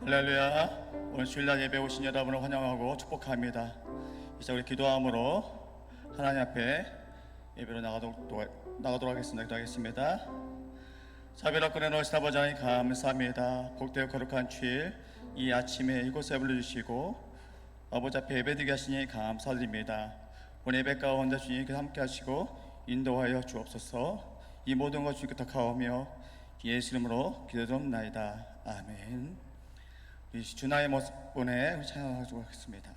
할렐루야. 오늘 주일날 예배 오신 여러분을 환영하고 축복합니다. 이제 우리 기도함으로 하나님 앞에 예배로 나가도록 하겠습니다. 기도하겠습니다. 자비로 꺼내놓으신 아버지 하나님 감사합니다. 복되고 거룩한 주일 이 아침에 이곳에 불러주시고 아버지 앞에 예배드리게 하시니 감사드립니다. 오늘 예배 가운데 주님께서 함께 하시고 인도하여 주옵소서. 이 모든 것 주님께 덕하오며 예수 이름으로 기도드립나이다. 아멘. 이 주나의 모습 보내 찬양하도록 하겠습니다.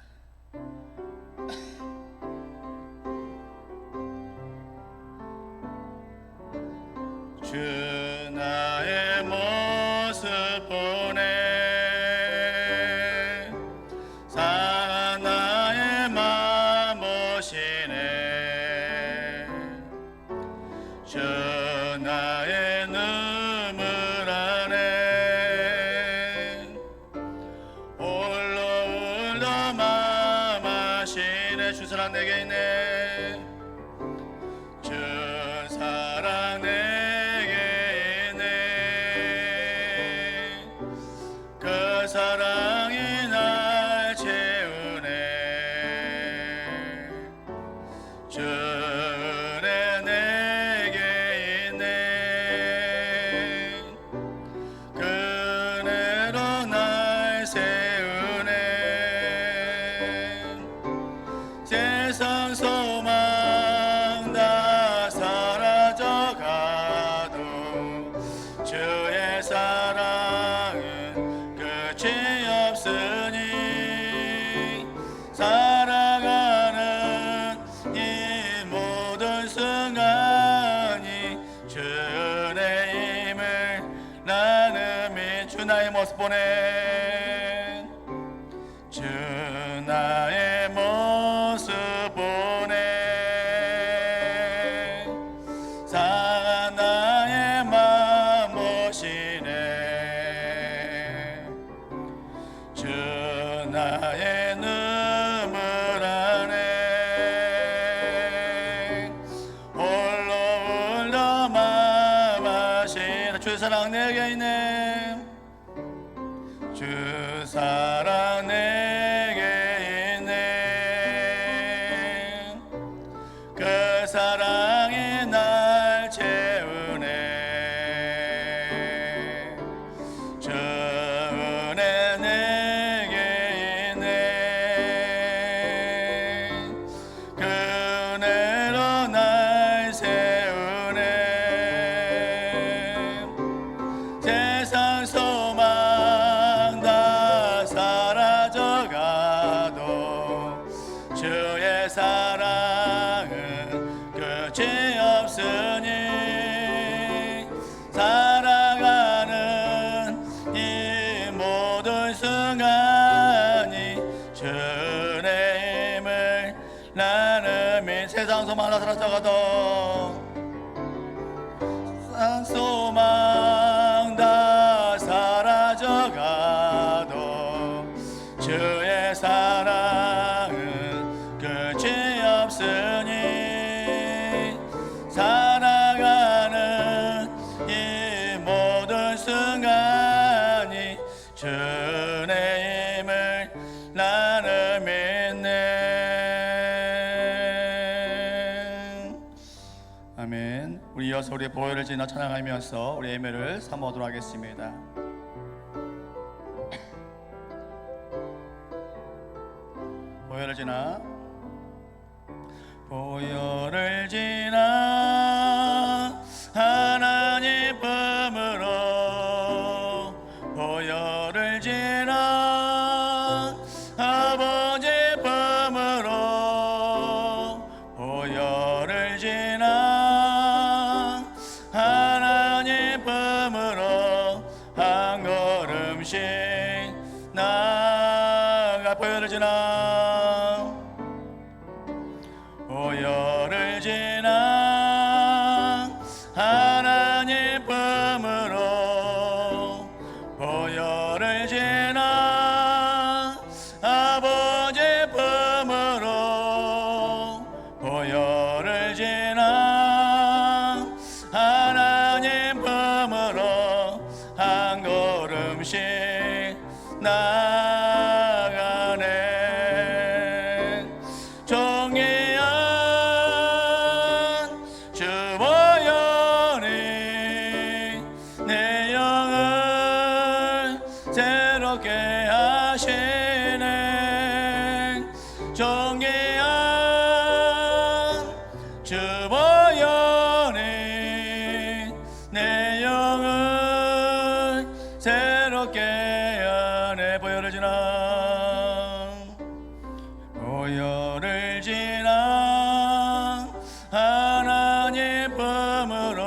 주 나의 모습 보내 사나의 맘 오시네 주 나의 눈물 안에 홀로 울던 맘 아시네 주 사랑 내게 있네 주 사랑 내게 있네 그 사랑이 날 채우네 주의 내게 있네 그네로 날 세우네 세상 소망 다 사라져가도 주의 사랑은 끝이 없으니 살아가는 이 모든 순간이 주의 힘을 나는 믿 주 나의 모습 보내 주 나의 모습 보내 사나의 맘 오시네 주 나의 눈물 안에 홀로 울던 맘 아시네 주의 사랑 내게 있네 주 사랑 내게 있네 그 사랑이 날 채우네 주 은혜 내게 있네 그네로 날 세우네 세상 소망 다 사라져가도 주의 사랑은 끝이 없으니 살아가는 이 모든 순간이 주의 힘을 나는 믿 세상 소망 다 사라져가도 세상 소망 다 사라져가도 주의 사랑은 끝이 없으니 살아가는 이 모든 순간이 주의 힘을 나는 믿네. 아멘. 우리 이어서 우리 보혈을 지나 찬양하면서 우리 예배를 삼아오도록 하겠습니다. 보혈을 지나 보혈을 지나 하나님 품으로 보혈을 지나 아버지 품으로 보혈을 지나 하나님 품으로 한 걸음씩 나가 보혈을 지나 보혈을 지나 하나님 품으로 보혈을 지나 아버지 품으로 보혈을 지나 하나님 품으로 한 걸음씩 나가네. 존귀한 주 보혈이 내 영을 새롭게 하시네. 존귀한 주 보혈이 내 영을 새롭게 하네. 보혈을 지나 보혈을 지나 하나님 품으로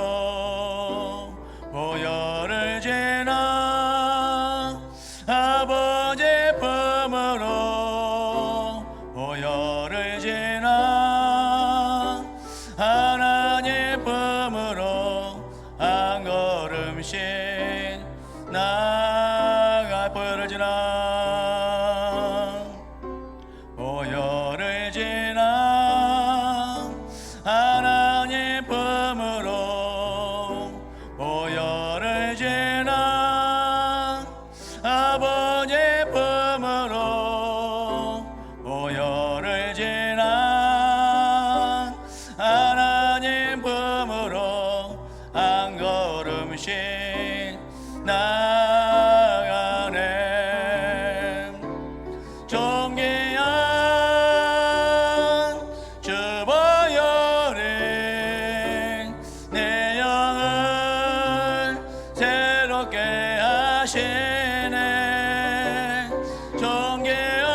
보혈을 지나 아버지 품으로 보혈을 지나 하나님 품으로 한 걸음씩 나가. 보혈을 지나 보혈을 지나 하나님 품으로 보혈을 지나 아버지 품으로 보혈을 지나 하나님 품으로 한 걸음씩 나가네. 존귀한 주 보혈이 내 영을 새롭게 하시네. 존귀한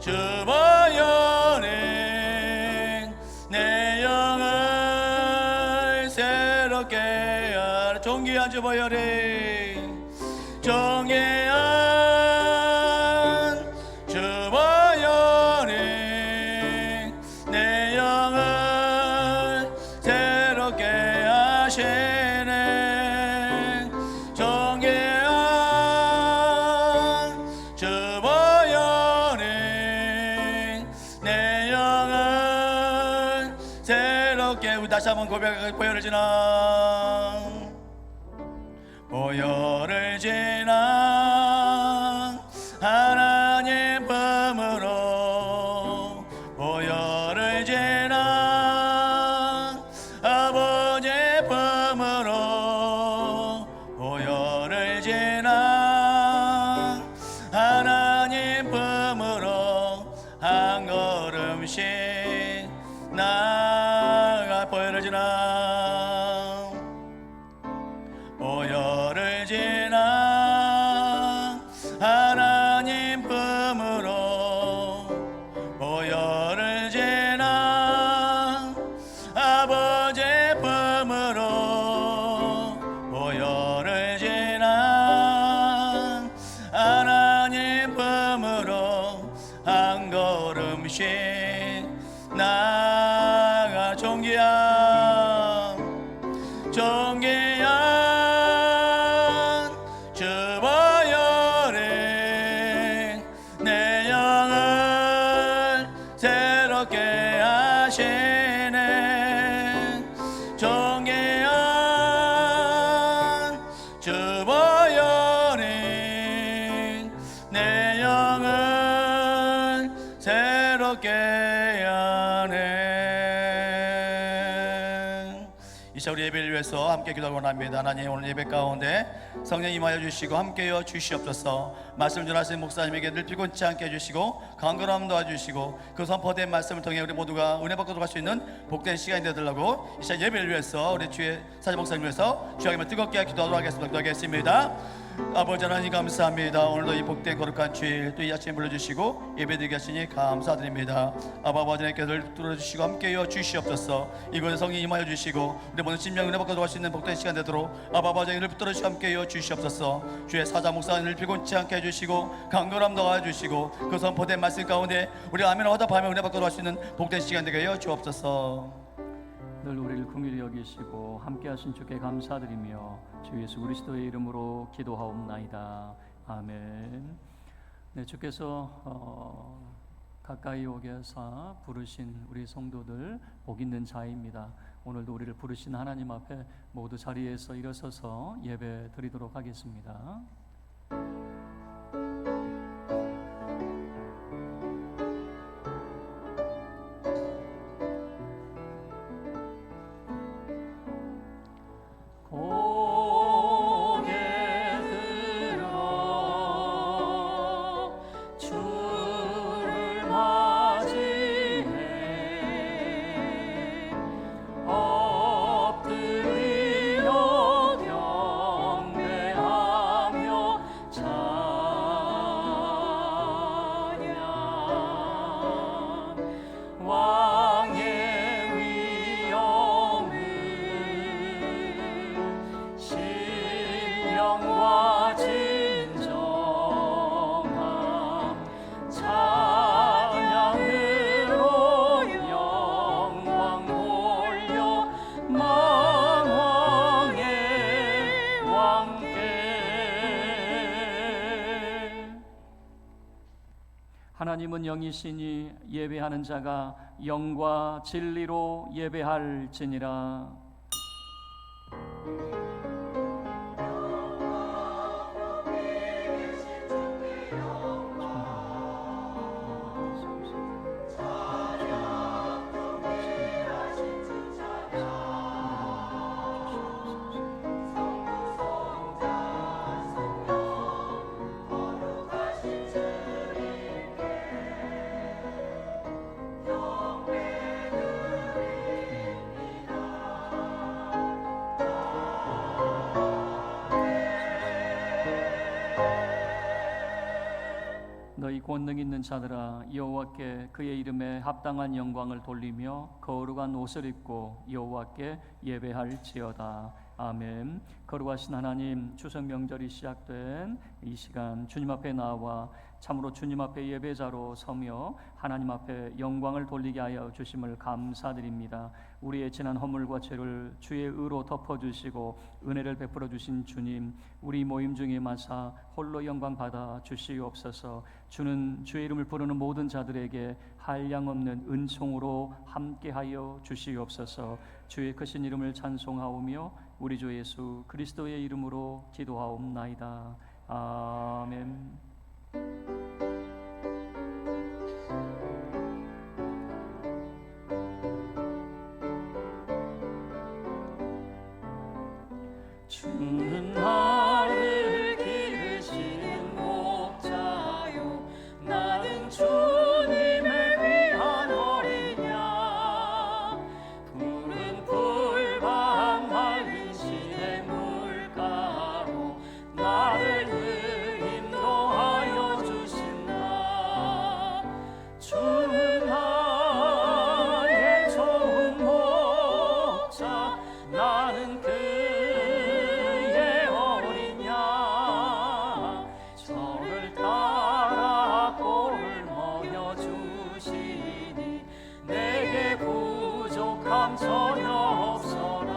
주 보혈이 내 영을 새롭게 하네. 존귀한 주 보혈이 존귀한 주 보혈이 내 영을 새롭게 하시네. 존귀한 주 보혈이 내 영을 새롭게. 우리 다시 한번 고백할까요? 보혈을 지나 보혈을 지나 하나님 품으로 보혈을 지나 아버지 품으로 보혈을 지나 하나님 품으로 한 걸음씩 나가. 보혈을 지나 보혈을 지나 하나님 품으로 보혈을 지나 아버지 품으로 보혈을 지나 하나님 품으로 한 걸음씩 나가. 존귀한 존귀한 주 보혈이 내 영을 새롭게 하시네. 존귀한 주 보혈이 내 영을 새롭게 하네. 이 시간 우리 예배를 위해서 함께 기도하고 원합니다. 하나님, 오늘 예배 가운데 성령 임하여 주시고 함께여 주시옵소서. 말씀 전하신 목사님에게 늘 피곤치 않게 해주시고 강건함 도와주시고 그 선포된 말씀을 통해 우리 모두가 은혜 받고 들어갈 수 있는 복된 시간이 되더라고. 이 시간 예배를 위해서 우리 주의 사제 목사님 위해서 주님을 뜨겁게 기도하도록 하겠습니다. 기도하겠습니다. 아버지 하나님 감사합니다. 오늘도 이 복된 거룩한 주일 또 이 아침에 불러주시고 예배드리게 하시니 감사드립니다. 아버지 하나님께 늘 들어주시고 함께여 주시옵소서. 이곳에 성령 임하여 주시고 우리 모든 심령 은혜 받고 들어갈 수 있는 복된 시간 되도록 아버지 하나님 늘 붙들어주시고 함께여 주시옵소서. 주의 사자 목사님을 피곤치 않게 해주시고 강건함 도와주시고 그 선포된 말씀 가운데 우리 아멘 화답하며 은혜 받고 들어갈 수 있는 복된 시간 되게 하여 주옵소서. 늘 우리를 긍휼히 여기시고 함께하신 주께 감사드리며 주 예수 그리스도의 이름으로 기도하옵나이다. 아멘. 네, 주께서 가까이 오게 하사 부르신 우리 성도들 복 있는 자입니다. 오늘도 우리를 부르신 하나님 앞에 모두 자리에서 일어서서 예배 드리도록 하겠습니다. 하나님은 영이시니 예배하는 자가 영과 진리로 예배할지니라. 너희 권능 있는 자들아, 여호와께 그의 이름에 합당한 영광을 돌리며 거룩한 옷을 입고 여호와께 예배할지어다. 아멘. 거룩하신 하나님, 추석 명절이 시작된 이 시간 주님 앞에 나와 참으로 주님 앞에 예배자로 서며 하나님 앞에 영광을 돌리게 하여 주심을 감사드립니다. 우리의 지난 허물과 죄를 주의 의로 덮어주시고 은혜를 베풀어 주신 주님, 우리 모임 중에 마사 홀로 영광 받아 주시옵소서. 주는 주의 이름을 부르는 모든 자들에게 한량없는 은총으로 함께하여 주시옵소서. 주의 크신 이름을 찬송하오며 우리 주 예수 그리스도의 이름으로 기도하옵나이다. 아멘. 주는 나를 기르시는 목자요, 나는 주님의 귀한 어린 양. 푸른 풀밭 맑은 시내 물가로 나를 인도하여 주신다. 주는 나의 좋은 목자, 나는 그의 어린 양. 저를 따라 꼴을 먹여주시니 내게 부족함 전혀 없어라.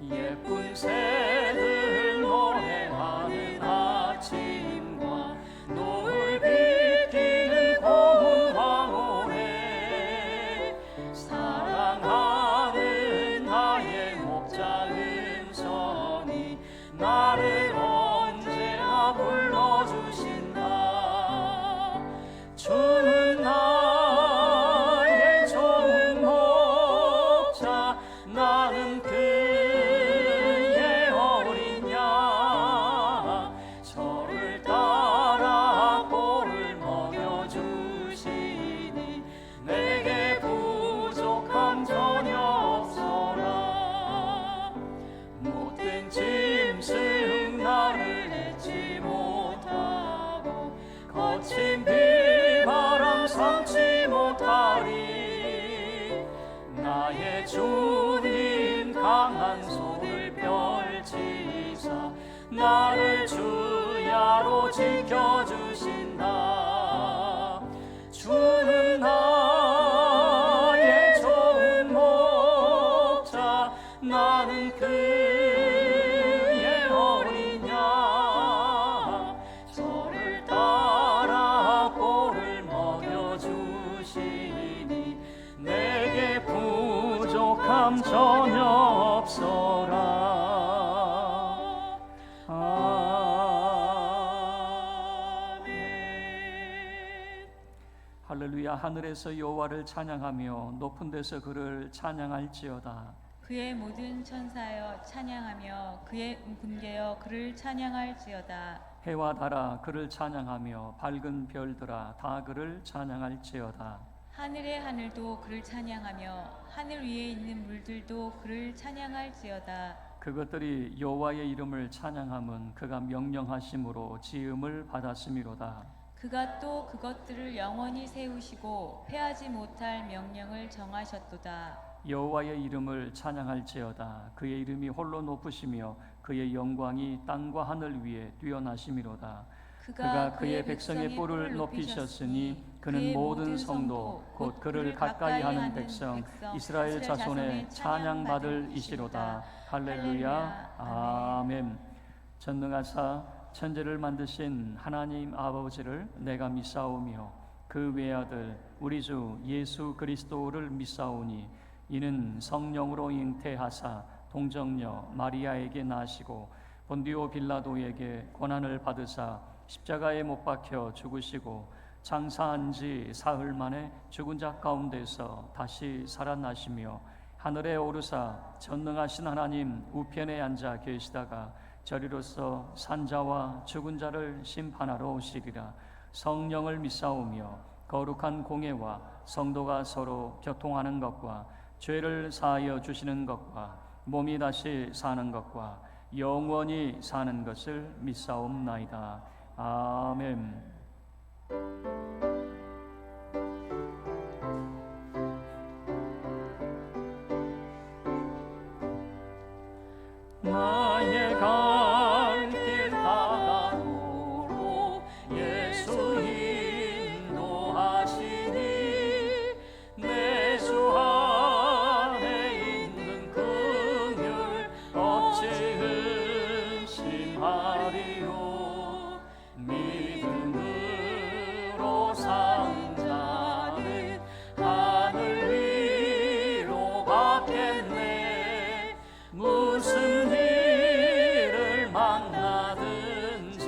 예쁜 새들 노래하는 아침과 노을 비키는 고운 황홀에 사랑하는 나의 목자 음성이 나를 언제나 불러주신다. 주는 나의 좋은 목자, 나는 그의 어린 양. 저를 따라 꼴을 먹여주시니 내게 부족함 전혀 없어라. 못된 짐승 나를 잊지 못하고 거친 비바람 삼지 못하리. 나의 주님 강한 손을 펼치사 나를 주야로 지켜주신다. 주는 나의 좋은 목자, 나는 그의 어린 양. 저를 따라 꼴을 먹여주시니 내게 부족함 전혀 없어라. 아멘. 할렐루야. 하늘에서 여호와를 찬양하며 높은 데서 그를 찬양할지어다. 그의 모든 천사여 찬양하며 그의 군대여 그를 찬양할지어다. 해와 달아 그를 찬양하며 밝은 별들아 다 그를 찬양할지어다. 하늘의 하늘도 그를 찬양하며 하늘 위에 있는 물들도 그를 찬양할지어다. 그것들이 여호와의 이름을 찬양함은 그가 명령하심으로 지음을 받았음이로다. 그가 또 그것들을 영원히 세우시고 패하지 못할 명령을 정하셨도다. 여호와의 이름을 찬양할지어다. 그의 이름이 홀로 높으시며 그의 영광이 땅과 하늘 위에 뛰어나심이로다. 그가 그의 백성의 뿔을 높이셨으니 그는 모든 성도 곧 그를 가까이 하는 백성 이스라엘 자손의 찬양받을 이시로다. 할렐루야. 아멘. 전능하사 천지를 만드신 하나님 아버지를 내가 믿사오며 그 외아들 우리 주 예수 그리스도를 믿사오니 이는 성령으로 잉태하사 동정녀 마리아에게 나시고 본디오 빌라도에게 고난을 받으사 십자가에 못 박혀 죽으시고 장사한 지 사흘 만에 죽은 자 가운데서 다시 살아나시며 하늘에 오르사 전능하신 하나님 우편에 앉아 계시다가 저리로서 산자와 죽은 자를 심판하러 오시리라. 성령을 믿사오며 거룩한 공예와 성도가 서로 교통하는 것과 죄를 사하여 주시는 것과 몸이 다시 사는 것과 영원히 사는 것을 믿사옵나이다. 아멘. 나의 갈 길 다가도록 예수 인도하시니 내 주 안에 있는 긍휼 어찌 의심하리요. 믿음으로 산 자는 하늘 위로 받겠네. 무슨 일을 만나든지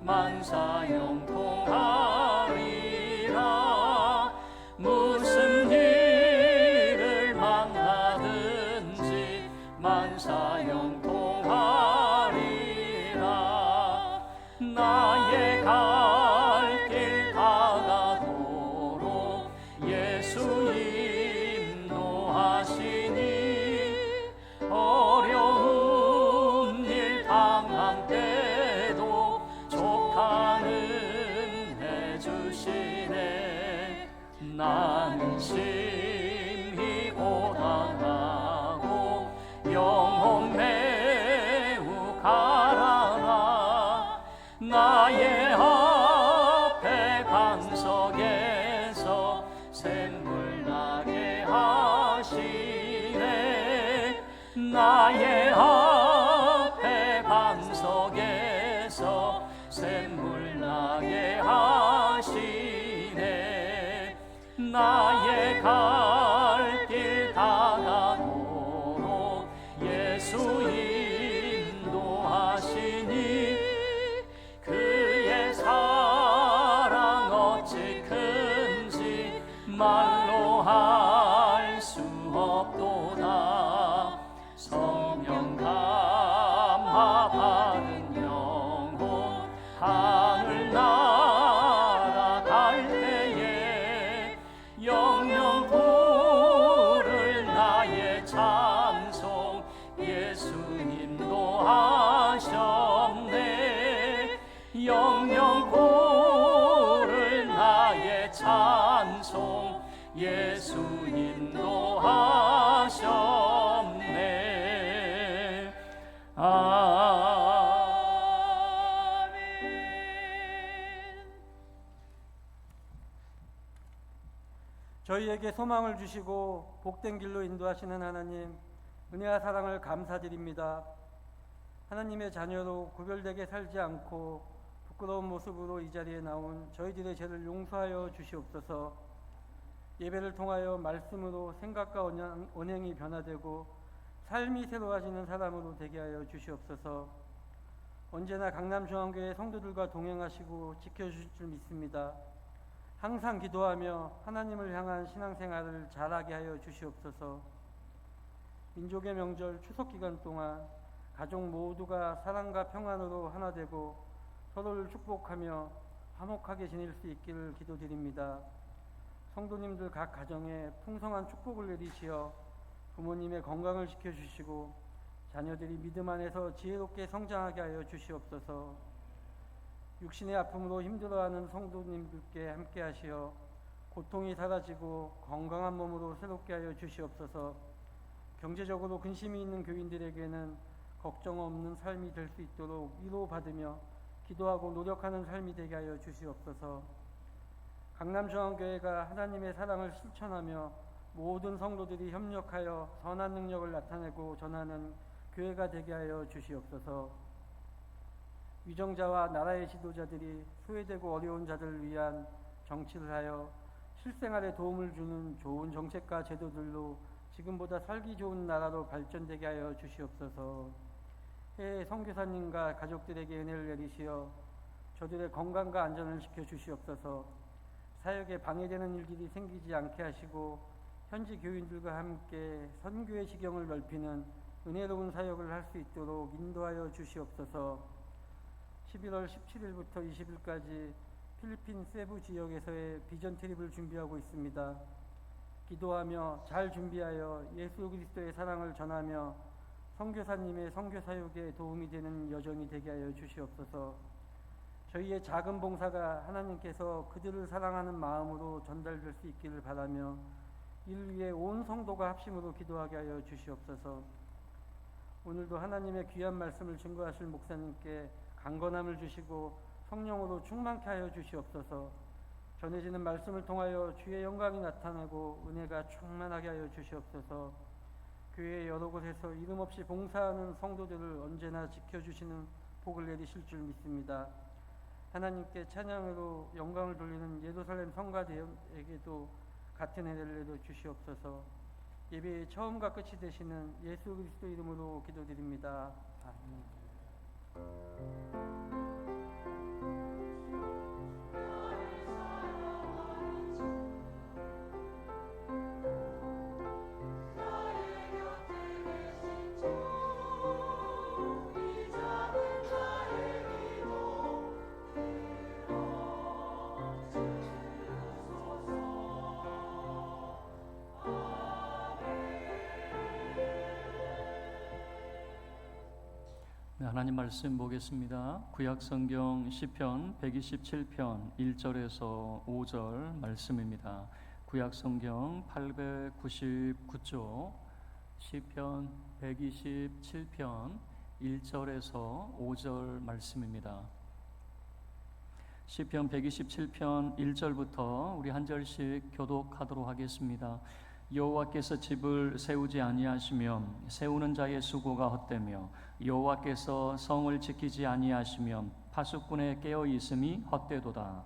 만사형통하리라. 무슨 일을 만나든지 만사형통하리라. 나의 갈 길 다가도록 예수 인도하시니 어려운 일 당할 때도 족하는 해주시네. 나는 심히 고단하고 영혼 매우 가라나. 나의 앞에 반석에서 샘물 나게 하시네. 나의 앞에 반석에서 샘물 나게 하시네. 나의 갈 길 다가도록 예수 인도하시니 그의 사랑 어찌 큰지 말로 할 수 없도다. 성령 감화 받은 영혼 하늘 날아갈 때에 영영 부를 나의 찬송 예수님도 하셨네. 영영 부를 나의 찬송 예수님도 하셨네. 아멘. 저희에게 소망을 주시고 복된 길로 인도하시는 하나님, 은혜와 사랑을 감사드립니다. 하나님의 자녀로 구별되게 살지 않고 부끄러운 모습으로 이 자리에 나온 저희들의 죄를 용서하여 주시옵소서. 예배를 통하여 말씀으로 생각과 언행이 변화되고 삶이 새로워지는 사람으로 되게 하여 주시옵소서. 언제나 강남중앙교회 성도들과 동행하시고 지켜주실 줄 믿습니다. 항상 기도하며 하나님을 향한 신앙생활을 잘하게 하여 주시옵소서. 민족의 명절 추석 기간 동안 가족 모두가 사랑과 평안으로 하나 되고 서로를 축복하며 화목하게 지낼 수 있기를 기도드립니다. 성도님들 각 가정에 풍성한 축복을 내리시어 부모님의 건강을 지켜주시고 자녀들이 믿음 안에서 지혜롭게 성장하게 하여 주시옵소서. 육신의 아픔으로 힘들어하는 성도님들께 함께 하시어 고통이 사라지고 건강한 몸으로 새롭게 하여 주시옵소서. 경제적으로 근심이 있는 교인들에게는 걱정 없는 삶이 될 수 있도록 위로받으며 기도하고 노력하는 삶이 되게 하여 주시옵소서. 강남중앙교회가 하나님의 사랑을 실천하며 모든 성도들이 협력하여 선한 능력을 나타내고 전하는 교회가 되게 하여 주시옵소서. 위정자와 나라의 지도자들이 소외되고 어려운 자들을 위한 정치를 하여 실생활에 도움을 주는 좋은 정책과 제도들로 지금보다 살기 좋은 나라로 발전되게 하여 주시옵소서. 해외 선교사님과 가족들에게 은혜를 내리시어 저들의 건강과 안전을 지켜 주시옵소서. 사역에 방해되는 일들이 생기지 않게 하시고 현지 교인들과 함께 선교의 지경을 넓히는 은혜로운 사역을 할 수 있도록 인도하여 주시옵소서. 11월 17일부터 20일까지 필리핀 세부 지역에서의 비전 트립을 준비하고 있습니다. 기도하며 잘 준비하여 예수 그리스도의 사랑을 전하며 선교사님의 선교 사역에 도움이 되는 여정이 되게 하여 주시옵소서. 저희의 작은 봉사가 하나님께서 그들을 사랑하는 마음으로 전달될 수 있기를 바라며 이를 위해 온 성도가 합심으로 기도하게 하여 주시옵소서. 오늘도 하나님의 귀한 말씀을 증거하실 목사님께 강건함을 주시고 성령으로 충만케 하여 주시옵소서. 전해지는 말씀을 통하여 주의 영광이 나타나고 은혜가 충만하게 하여 주시옵소서. 교회 여러 곳에서 이름 없이 봉사하는 성도들을 언제나 지켜주시는 복을 내리실 줄 믿습니다. 하나님께 찬양으로 영광을 돌리는 예루살렘 성가대에게도 같은 은혜를 내려 주시옵소서. 예배의 처음과 끝이 되시는 예수 그리스도 이름으로 기도드립니다. 아멘. 네, 하나님 말씀 보겠습니다. 구약성경 시편 127편 1절에서 5절 말씀입니다. 구약성경 899쪽 시편 127편 1절에서 5절 말씀입니다. 시편 127편 1절부터 우리 한 절씩 교독하도록 하겠습니다. 여호와께서 집을 세우지 아니하시면 세우는 자의 수고가 헛되며 여호와께서 성을 지키지 아니하시면 파수꾼의 깨어 있음이 헛되도다.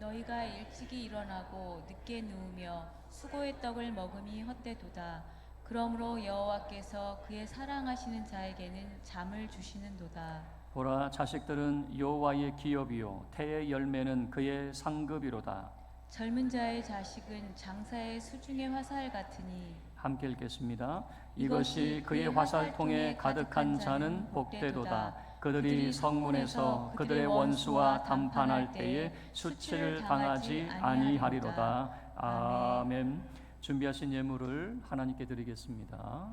너희가 일찍이 일어나고 늦게 누우며 수고의 떡을 먹음이 헛되도다. 그러므로 여호와께서 그의 사랑하시는 자에게는 잠을 주시는도다. 보라, 자식들은 여호와의 기업이요 태의 열매는 그의 상급이로다. 젊은 자의 자식은 장사의 수중의 화살 같으니. 함께 읽겠습니다. 이것이 그의 화살통에 가득한 자는 복되도다. 그들이 성문에서 그들의 원수와 담판할 때에 수치를 당하지 아니하리로다. 아멘. 준비하신 예물을 하나님께 드리겠습니다.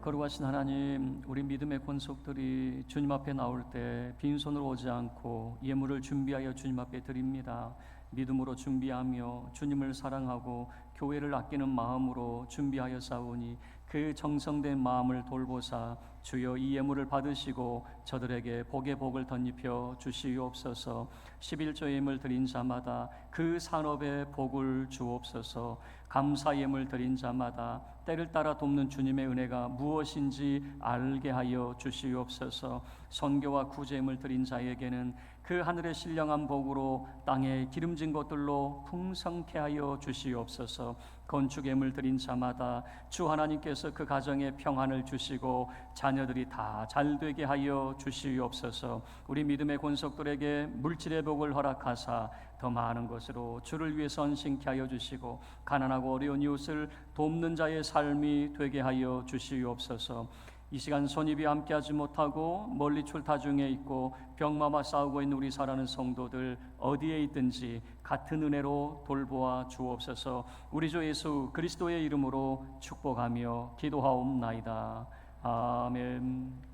거룩하신 하나님, 우리 믿음의 권속들이 주님 앞에 나올 때 빈손으로 오지 않고 예물을 준비하여 주님 앞에 드립니다. 믿음으로 준비하며 주님을 사랑하고 교회를 아끼는 마음으로 준비하여 싸우니 그 정성된 마음을 돌보사 주여 이 예물을 받으시고 저들에게 복의 복을 덧입혀 주시옵소서. 11조 예물 드린 자마다 그 산업에 복을 주옵소서. 감사 예물 드린 자마다 때를 따라 돕는 주님의 은혜가 무엇인지 알게 하여 주시옵소서. 선교와 구제물 드린 자에게는 그 하늘의 신령한 복으로 땅에 기름진 것들로 풍성케 하여 주시옵소서. 건축예물 드린 자마다 주 하나님께서 그 가정에 평안을 주시고 자녀들이 다 잘되게 하여 주시옵소서. 우리 믿음의 권속들에게 물질의 복을 허락하사 더 많은 것으로 주를 위해 선신케 하여 주시고 가난하고 어려운 이웃을 돕는 자의 삶이 되게 하여 주시옵소서. 이 시간 손입이 함께하지 못하고 멀리 출타 중에 있고 병마와 싸우고 있는 우리 사랑하는 성도들 어디에 있든지 같은 은혜로 돌보아 주옵소서. 우리 주 예수 그리스도의 이름으로 축복하며 기도하옵나이다. 아멘.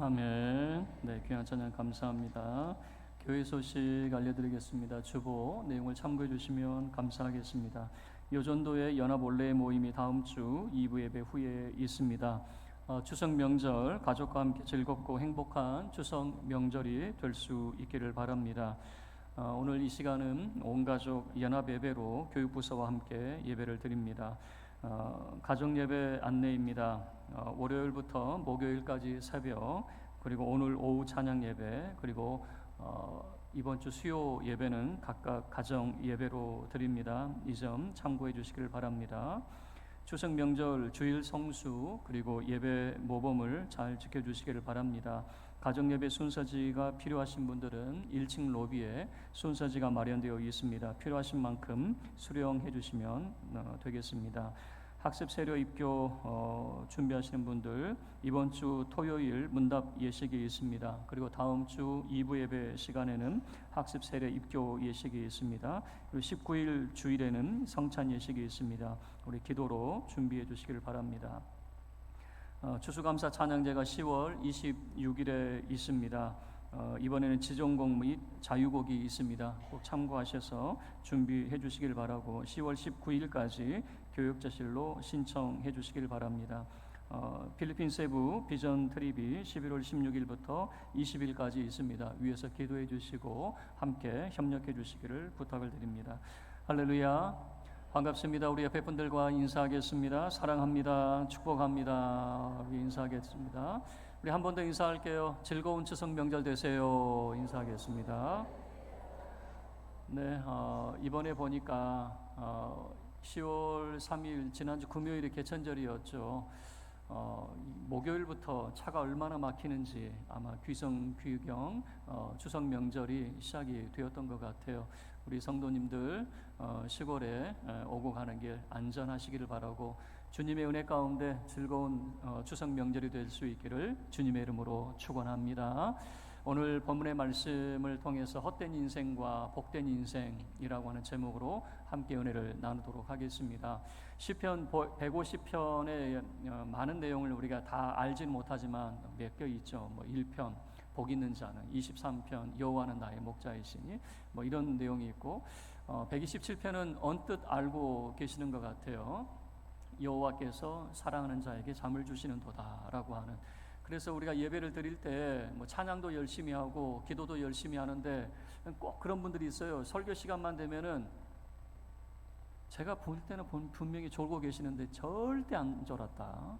아멘. 네, 귀한 찬양 감사합니다. 교회 소식 알려드리겠습니다. 주보 내용을 참고해 주시면 감사하겠습니다. 요전도의 연합 원래 모임이 다음 주 2부 예배 후에 있습니다. 추석 명절 가족과 함께 즐겁고 행복한 추석 명절이 될 수 있기를 바랍니다. 오늘 이 시간은 온 가족 연합 예배로 교육부서와 함께 예배를 드립니다. 가정 예배 안내입니다. 월요일부터 목요일까지 새벽, 그리고 오늘 오후 찬양 예배, 그리고 이번 주 수요 예배는 각각 가정 예배로 드립니다. 이 점 참고해 주시길 바랍니다. 추석 명절 주일 성수 그리고 예배 모범을 잘 지켜주시기를 바랍니다. 가정 예배 순서지가 필요하신 분들은 1층 로비에 순서지가 마련되어 있습니다. 필요하신 만큼 수령해 주시면 되겠습니다. 학습 세례 입교 준비하시는 분들 이번 주 토요일 문답 예식이 있습니다. 그리고 다음 주 2부 예배 시간에는 학습 세례 입교 예식이 있습니다. 그리고 19일 주일에는 성찬 예식이 있습니다. 우리 기도로 준비해 주시기를 바랍니다. 추수감사 찬양제가 10월 26일에 있습니다. 이번에는 지정곡 및 자유곡이 있습니다. 꼭 참고하셔서 준비해 주시길 바라고 10월 19일까지 교육자실로 신청해 주시길 바랍니다. 필리핀 세부 비전 트립이 11월 16일부터 20일까지 있습니다. 위에서 기도해 주시고 함께 협력해 주시기를 부탁을 드립니다. 할렐루야, 반갑습니다. 우리 옆에 분들과 인사하겠습니다. 사랑합니다. 축복합니다. 우리 인사하겠습니다. 우리 한 번 더 인사할게요. 즐거운 추석 명절 되세요. 인사하겠습니다. 네, 이번에 보니까 10월 3일 지난주 금요일이 개천절이었죠. 목요일부터 차가 얼마나 막히는지 아마 귀성 귀경 추석 명절이 시작이 되었던 것 같아요. 우리 성도님들 시골에 오고 가는 길 안전하시기를 바라고 주님의 은혜 가운데 즐거운 추석 명절이 될 수 있기를 주님의 이름으로 축원합니다. 오늘 본문의 말씀을 통해서 헛된 인생과 복된 인생이라고 하는 제목으로 함께 은혜를 나누도록 하겠습니다. 시편 150편의 많은 내용을 우리가 다 알지는 못하지만 몇 개 있죠. 1편 복 있는 자는, 23편 여호와는 나의 목자이시니 이런 내용이 있고 127편은 언뜻 알고 계시는 것 같아요. 여호와께서 사랑하는 자에게 잠을 주시는 도다라고 하는. 그래서 우리가 예배를 드릴 때 찬양도 열심히 하고 기도도 열심히 하는데 꼭 그런 분들이 있어요. 설교 시간만 되면은 제가 볼 때는 분명히 졸고 계시는데 절대 안 졸았다.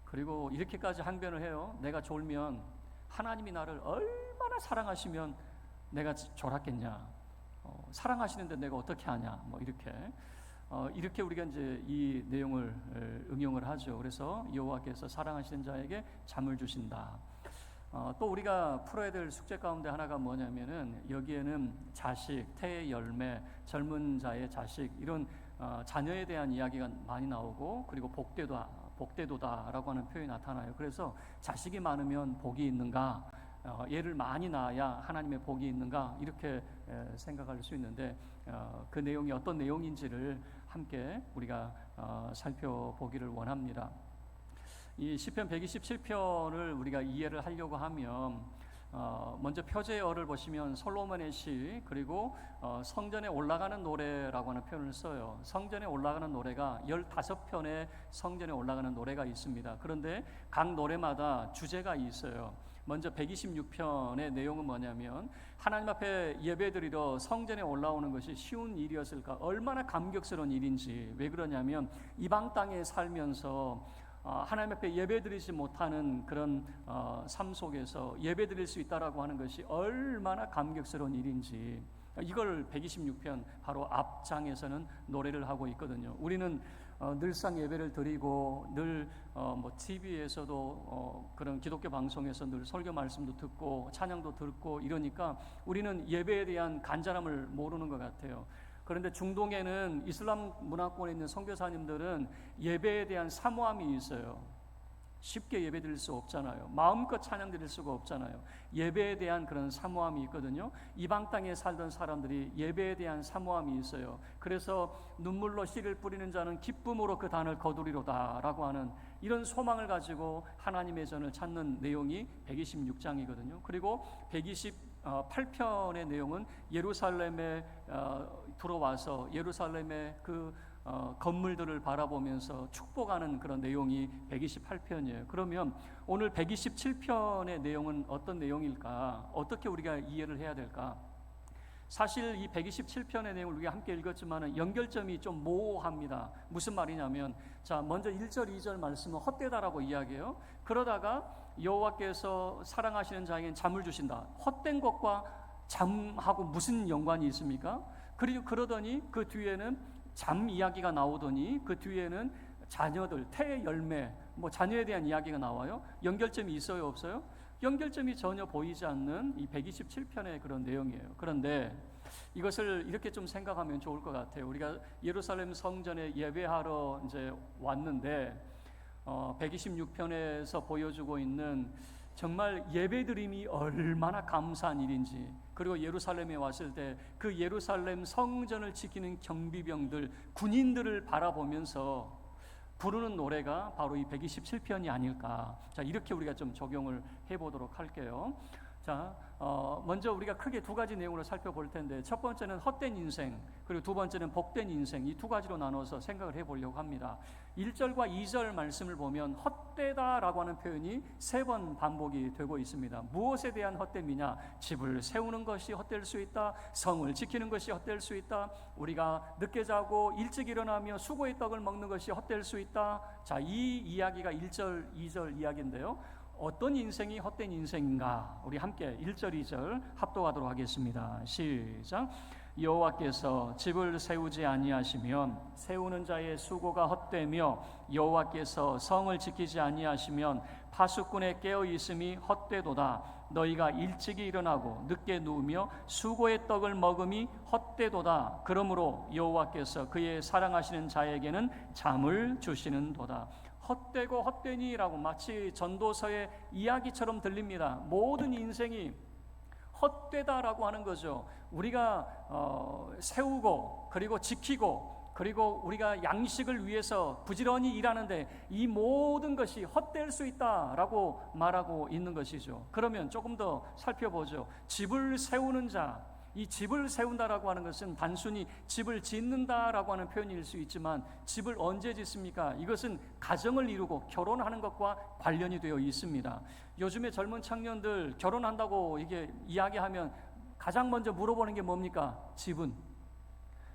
그리고 이렇게까지 항변을 해요. 내가 졸면 하나님이 나를 얼마나 사랑하시면 내가 졸았겠냐. 사랑하시는데 내가 어떻게 하냐. 이렇게 우리가 이제 이 내용을 응용을 하죠. 그래서 여호와께서 사랑하시는 자에게 잠을 주신다. 또 우리가 풀어야 될 숙제 가운데 하나가 뭐냐면은 여기에는 자식, 태의 열매, 젊은 자의 자식 이런 자녀에 대한 이야기가 많이 나오고 그리고 복되도다라고 하는 표현이 나타나요. 그래서 자식이 많으면 복이 있는가? 얘를 많이 낳아야 하나님의 복이 있는가? 이렇게 생각할 수 있는데 그 내용이 어떤 내용인지를 함께 우리가 살펴보기를 원합니다. 이 시편 127편을 우리가 이해를 하려고 하면 먼저 표제어를 보시면 솔로몬의 시 그리고 성전에 올라가는 노래라고 하는 표현을 써요. 성전에 올라가는 노래가 15편의 성전에 올라가는 노래가 있습니다. 그런데 각 노래마다 주제가 있어요. 먼저 126편의 내용은 뭐냐면 하나님 앞에 예배드리러 성전에 올라오는 것이 쉬운 일이었을까? 얼마나 감격스러운 일인지. 왜 그러냐면 이방 땅에 살면서 하나님 앞에 예배드리지 못하는 그런 삶 속에서 예배드릴 수 있다라고 하는 것이 얼마나 감격스러운 일인지 이걸 126편 바로 앞장에서는 노래를 하고 있거든요. 우리는 늘상 예배를 드리고 늘 TV에서도 그런 기독교 방송에서 늘 설교 말씀도 듣고 찬양도 듣고 이러니까 우리는 예배에 대한 간절함을 모르는 것 같아요. 그런데 중동에는 이슬람 문화권에 있는 선교사님들은 예배에 대한 사모함이 있어요. 쉽게 예배 드릴 수 없잖아요. 마음껏 찬양 드릴 수가 없잖아요. 예배에 대한 그런 사모함이 있거든요. 이방 땅에 살던 사람들이 예배에 대한 사모함이 있어요. 그래서 눈물로 씨를 뿌리는 자는 기쁨으로 그 단을 거두리로다 라고 하는 이런 소망을 가지고 하나님의 전을 찾는 내용이 126장이거든요. 그리고 128편의 내용은 예루살렘에 들어와서 예루살렘의 그 건물들을 바라보면서 축복하는 그런 내용이 128편이에요. 그러면 오늘 127편의 내용은 어떤 내용일까? 어떻게 우리가 이해를 해야 될까? 사실 이 127편의 내용을 우리가 함께 읽었지만 연결점이 좀 모호합니다. 무슨 말이냐면, 자, 먼저 1절, 2절 말씀은 헛되다라고 이야기해요. 그러다가 여호와께서 사랑하시는 자에겐 잠을 주신다. 헛된 것과 잠하고 무슨 연관이 있습니까? 그리고 그러더니 그 뒤에는 잠 이야기가 나오더니 그 뒤에는 자녀들, 태 열매, 뭐 자녀에 대한 이야기가 나와요. 연결점이 있어요, 없어요? 연결점이 전혀 보이지 않는 이 127편의 그런 내용이에요. 그런데 이것을 이렇게 좀 생각하면 좋을 것 같아요. 우리가 예루살렘 성전에 예배하러 이제 왔는데 126편에서 보여주고 있는 정말 예배드림이 얼마나 감사한 일인지, 그리고 예루살렘에 왔을 때 그 예루살렘 성전을 지키는 경비병들, 군인들을 바라보면서 부르는 노래가 바로 이 127편이 아닐까. 자, 이렇게 우리가 좀 적용을 해보도록 할게요. 자, 먼저 우리가 크게 두 가지 내용으로 살펴볼 텐데, 첫 번째는 헛된 인생, 그리고 두 번째는 복된 인생, 이 두 가지로 나눠서 생각을 해보려고 합니다. 1절과 2절 말씀을 보면 헛되다라고 하는 표현이 3번 반복이 되고 있습니다. 무엇에 대한 헛됨이냐? 집을 세우는 것이 헛될 수 있다. 성을 지키는 것이 헛될 수 있다. 우리가 늦게 자고 일찍 일어나며 수고의 떡을 먹는 것이 헛될 수 있다. 자, 이 이야기가 1절, 2절 이야기인데요. 어떤 인생이 헛된 인생인가? 우리 함께 1절, 2절 합독하도록 하겠습니다. 시작. 여호와께서 집을 세우지 아니하시면 세우는 자의 수고가 헛되며, 여호와께서 성을 지키지 아니하시면 파수꾼의 깨어 있음이 헛되도다. 너희가 일찍이 일어나고 늦게 누우며 수고의 떡을 먹음이 헛되도다. 그러므로 여호와께서 그의 사랑하시는 자에게는 잠을 주시는도다. 헛되고 헛되니라고 마치 전도서의 이야기처럼 들립니다. 모든 인생이 헛되다라고 하는 거죠. 우리가 세우고 그리고 지키고 그리고 우리가 양식을 위해서 부지런히 일하는데 이 모든 것이 헛될 수 있다라고 말하고 있는 것이죠. 그러면 조금 더 살펴보죠. 집을 세우는 자, 이 집을 세운다라고 하는 것은 단순히 집을 짓는다라고 하는 표현일 수 있지만, 집을 언제 짓습니까? 이것은 가정을 이루고 결혼하는 것과 관련이 되어 있습니다. 요즘에 젊은 청년들 결혼한다고 이게 이야기하면 가장 먼저 물어보는 게 뭡니까? 집은.